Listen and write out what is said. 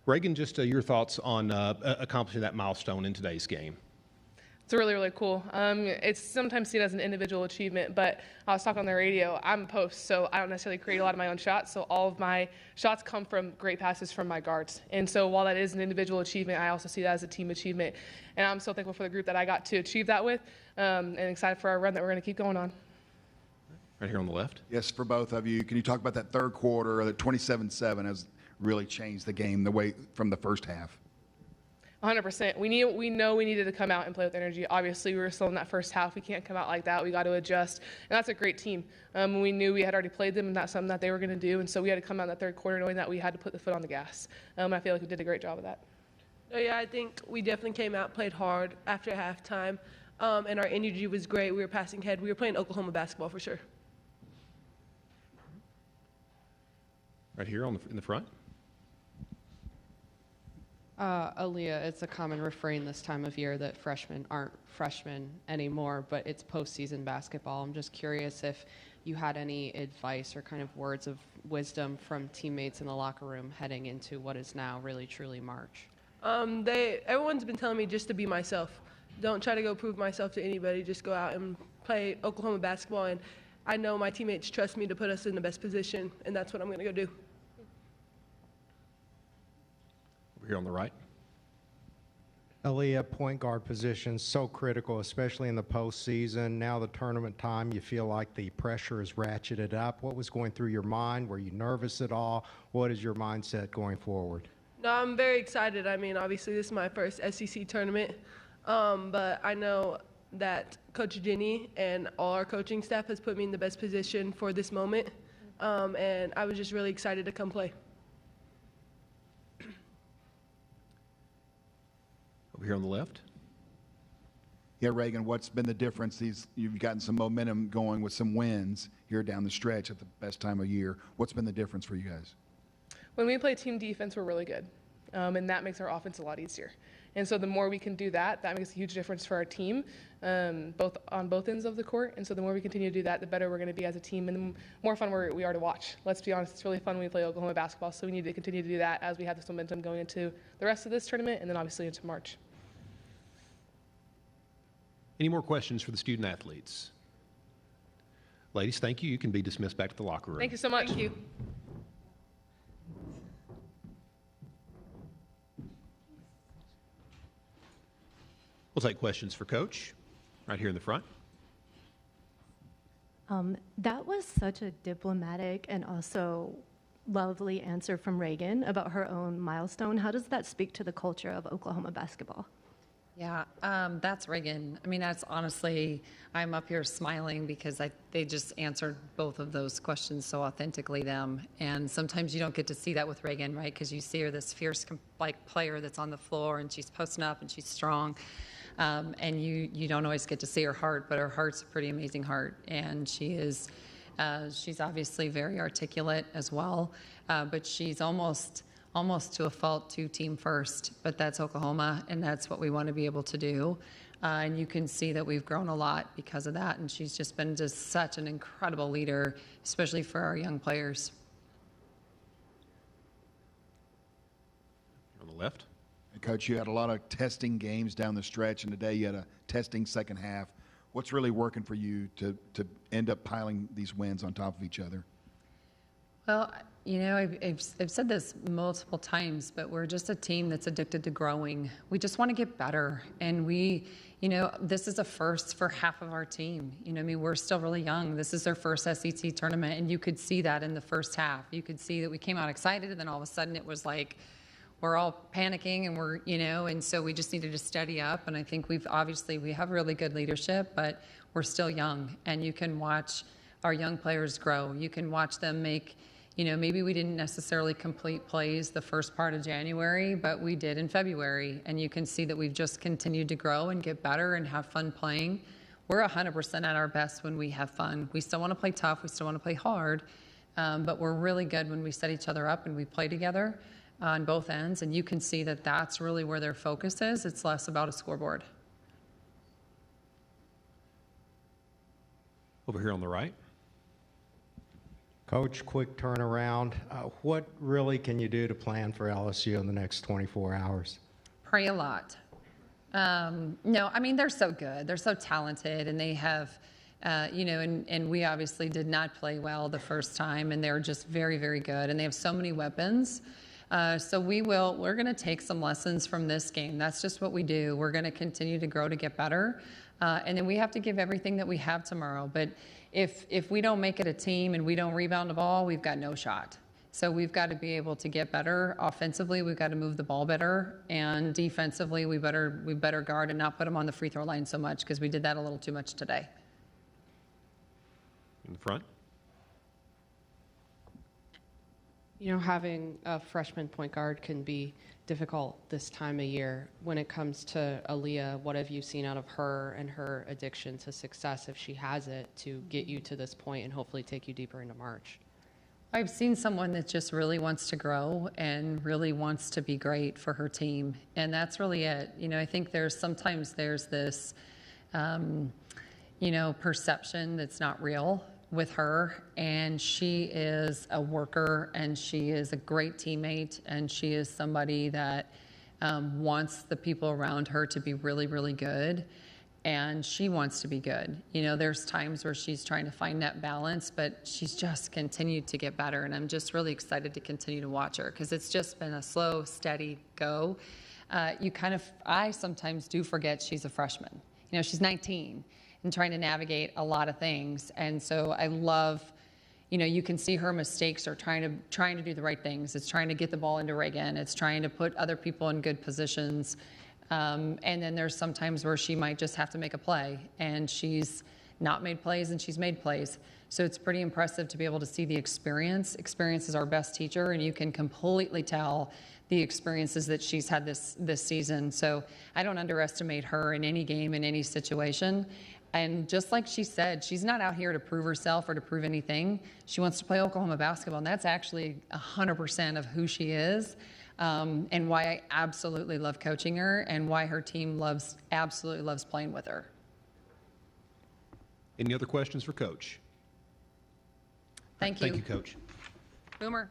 Raegan, just your thoughts on accomplishing that milestone in today's game. It's really, really cool. It's sometimes seen as an individual achievement, but I was talking on the radio, I'm a post, so I don't necessarily create a lot of my own shots, so all of my shots come from great passes from my guards. And so while that is an individual achievement, I also see that as a team achievement. And I'm so thankful for the group that I got to achieve that with, and excited for our run that we're going to keep going on. Right here on the left. Yes, for both of you. Can you talk about that third quarter, the 27-7 has really changed the game the way from the first half? 100%. We know we needed to come out and play with energy. Obviously, we were still in that first half. We can't come out like that. We got to adjust. And that's a great team. We knew we had already played them and that's something that they were going to do. And so we had to come out in that third quarter knowing that we had to put the foot on the gas. I feel like we did a great job of that. Oh, yeah, I think we definitely came out, played hard after halftime, and our energy was great. We were passing ahead. We were playing Oklahoma basketball for sure. Right here in the front. Aaliyah, it's a common refrain this time of year that freshmen aren't freshmen anymore, but it's postseason basketball. I'm just curious if you had any advice or kind of words of wisdom from teammates in the locker room heading into what is now really truly March. Everyone's been telling me just to be myself. Don't try to go prove myself to anybody. Just go out and play Oklahoma basketball. And I know my teammates trust me to put us in the best position, and that's what I'm going to go do. Over here on the right. Aaliyah, point guard position, so critical, especially in the postseason. Now the tournament time, you feel like the pressure is ratcheted up. What was going through your mind? Were you nervous at all? What is your mindset going forward? No, I'm very excited. I mean, obviously, this is my first SEC tournament, but I know that Coach Jennie and all our coaching staff has put me in the best position for this moment, and I was just really excited to come play. Over here on the left. Yeah, Raegan, what's been the difference? You've gotten some momentum going with some wins here down the stretch at the best time of year. What's been the difference for you guys? When we play team defense, we're really good, and that makes our offense a lot easier. And so the more we can do that, that makes a huge difference for our team, on both ends of the court. And so the more we continue to do that, the better we're going to be as a team, and the more fun we are to watch. Let's be honest, it's really fun when we play Oklahoma basketball, so we need to continue to do that as we have this momentum going into the rest of this tournament and then obviously into March. Any more questions for the student athletes? Ladies, thank you. You can be dismissed back to the locker room. Thank you so much. Thank you. We'll take questions for Coach right here in the front. That was such a diplomatic and also lovely answer from Raegan about her own milestone. How does that speak to the culture of Oklahoma basketball? Yeah, that's Raegan. I mean, that's honestly, I'm up here smiling because they just answered both of those questions so authentically, them. And sometimes you don't get to see that with Raegan, right? Because you see her this fierce, like, player that's on the floor and she's posting up and she's strong. And you don't always get to see her heart, but her heart's a pretty amazing heart. And she's obviously very articulate as well, but she's almost to a fault to team first, but that's Oklahoma, and that's what we want to be able to do. And you can see that we've grown a lot because of that, and she's just been just such an incredible leader, especially for our young players. On the left. And Coach, you had a lot of testing games down the stretch, and today you had a testing second half. What's really working for you to end up piling these wins on top of each other? Well, you know, I've said this multiple times, but we're just a team that's addicted to growing. We just want to get better. And this is a first for half of our team. You know, I mean, we're still really young. This is our first SEC tournament, and you could see that in the first half. You could see that we came out excited, and then all of a sudden it was like we're all panicking, and and so we just needed to steady up. And I think we have really good leadership, but we're still young. And you can watch our young players grow. You can watch them make, maybe we didn't necessarily complete plays the first part of January, but we did in February. And you can see that we've just continued to grow and get better and have fun playing. We're 100% at our best when we have fun. We still want to play tough. We still want to play hard. But we're really good when we set each other up and we play together on both ends. And you can see that that's really where their focus is. It's less about a scoreboard. Over here on the right. Coach, quick turnaround. What really can you do to plan for LSU in the next 24 hours? Pray a lot. No, I mean, they're so good. They're so talented, and they have, and we obviously did not play well the first time, and they're just very, very good, and they have so many weapons. So we're going to take some lessons from this game. That's just what we do. We're going to continue to grow to get better. And then we have to give everything that we have tomorrow. But if we don't make it a team and we don't rebound the ball, we've got no shot. So we've got to be able to get better. Offensively, we've got to move the ball better. And defensively, we better guard and not put them on the free throw line so much, because we did that a little too much today. In the front. You know, having a freshman point guard can be difficult this time of year. When it comes to Aaliyah, what have you seen out of her and her addiction to success, if she has it, to get you to this point and hopefully take you deeper into March? I've seen someone that just really wants to grow and really wants to be great for her team. And that's really it. You know, I think sometimes there's this, perception that's not real with her, and she is a worker, and she is a great teammate, and she is somebody that wants the people around her to be really, really good, and she wants to be good. You know, there's times where she's trying to find that balance, but she's just continued to get better, and I'm just really excited to continue to watch her, because it's just been a slow, steady go. I sometimes do forget she's a freshman. You know, she's 19 and trying to navigate a lot of things. And so I love, you can see her mistakes are trying to do the right things. It's trying to get the ball into Raegan. It's trying to put other people in good positions. And then there's some times where she might just have to make a play, and she's not made plays and she's made plays. So it's pretty impressive to be able to see the experience. Experience is our best teacher, and you can completely tell the experiences that she's had this season. So I don't underestimate her in any game, in any situation. And just like she said, she's not out here to prove herself or to prove anything. She wants to play Oklahoma basketball, and that's actually 100% of who she is, and why I absolutely love coaching her, and why her team absolutely loves playing with her. Any other questions for Coach? Thank you. Thank you, Coach. Boomer.